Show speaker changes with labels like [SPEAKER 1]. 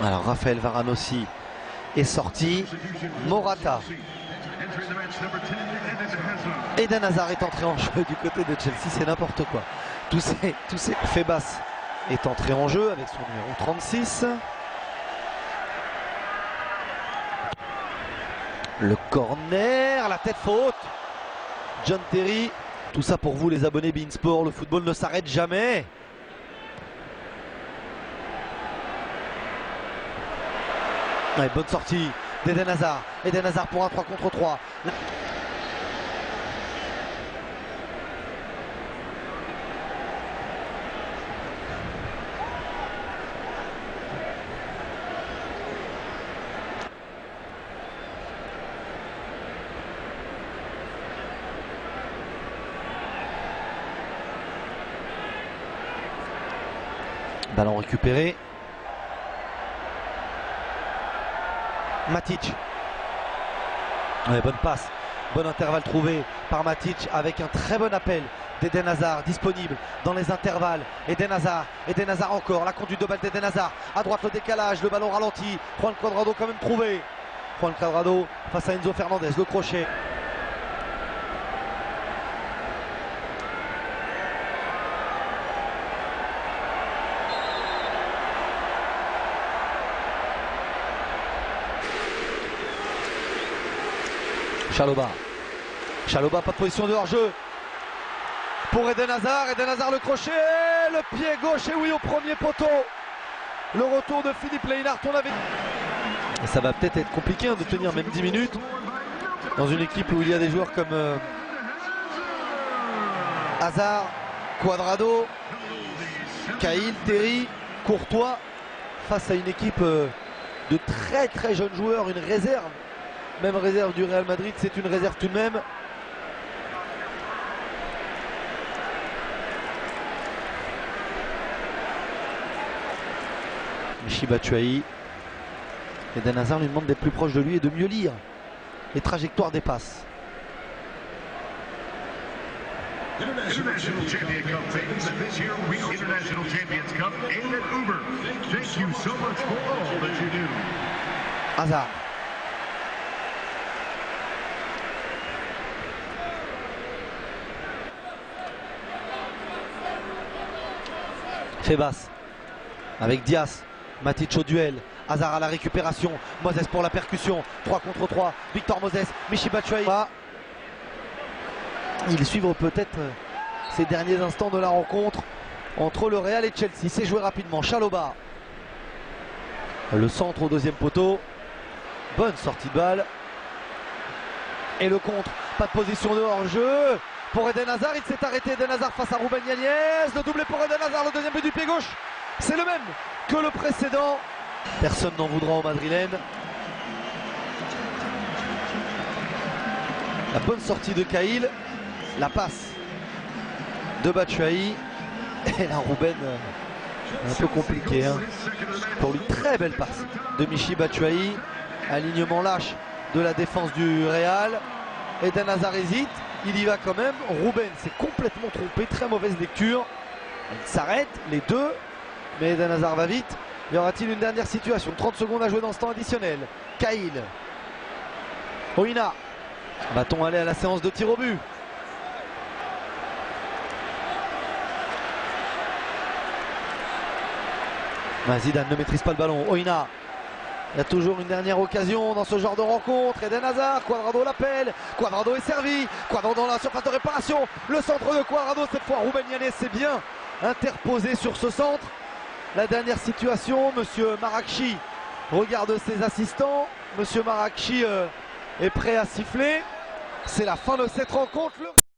[SPEAKER 1] Alors Raphaël Varane aussi est sorti. Morata. Eden Hazard est entré en jeu du côté de Chelsea, c'est n'importe quoi. Tous ces Febas est entré en jeu avec son numéro 36. Le corner, la tête faute. John Terry. Tout ça pour vous les abonnés beIN Sport, le football ne s'arrête jamais. Ouais, bonne sortie d'Eden Hazard. Eden Hazard pour un 3 contre 3. Ballon récupéré. Matic. Ouais, bonne passe. Bon intervalle trouvé par Matic avec un très bon appel d'Eden Hazard disponible dans les intervalles. Eden Hazard encore. La conduite de balle d'Eden Hazard. À droite le décalage, le ballon ralenti. Juan Cuadrado quand même trouvé. Juan Cuadrado face à Enzo Fernandez. Le crochet. Chalobah, pas de position de hors-jeu pour Eden Hazard. Eden Hazard, le crochet, le pied gauche, et oui, au premier poteau. Le retour de Philippe Lienhart, on avait... Et ça va peut-être être compliqué de tenir même 10 minutes dans une équipe où il y a des joueurs comme Hazard, Cuadrado, Cahill, Terry, Courtois, face à une équipe de très jeunes joueurs, une réserve. Même réserve du Real Madrid, c'est une réserve tout de même. Michy Batshuayi. Eden Hazard lui demande d'être plus proche de lui et de mieux lire les trajectoires des passes. Hazard. Febas avec Diaz, Matic au duel, Hazard à la récupération, Moses pour la percussion, 3 contre 3, Victor Moses, Michy Batshuayi. Ils suivent peut-être ces derniers instants de la rencontre entre le Real et Chelsea. C'est joué rapidement, Chalobah. Le centre au deuxième poteau, bonne sortie de balle. Et le contre, pas de position de hors-jeu. Pour Eden Hazard, il s'est arrêté. Eden Hazard face à Ruben Yagnez. Le doublé pour Eden Hazard, le deuxième but du pied gauche. C'est le même que le précédent. Personne n'en voudra au madrilène. La bonne sortie de Cahill. La passe de Batshuayi. Et là, Ruben, un peu compliqué. Pour lui, très belle passe de Michy Batshuayi. Alignement lâche de la défense du Real. Eden Hazard hésite. Il y va quand même. Ruben s'est complètement trompé. Très mauvaise lecture. Il s'arrête, les deux. Mais Eden Hazard va vite. Y aura-t-il une dernière situation? 30 secondes à jouer dans ce temps additionnel. Cahill. Oina. Va-t-on aller à la séance de tir au but? Zidane ne maîtrise pas le ballon. Oina. Il y a toujours une dernière occasion dans ce genre de rencontre. Eden Hazard, Cuadrado l'appelle. Cuadrado est servi. Cuadrado dans la surface de réparation. Le centre de Cuadrado, cette fois Ruben Yagnez s'est bien interposé sur ce centre. La dernière situation, monsieur Marrakchi regarde ses assistants. Monsieur Marrakchi est prêt à siffler. C'est la fin de cette rencontre.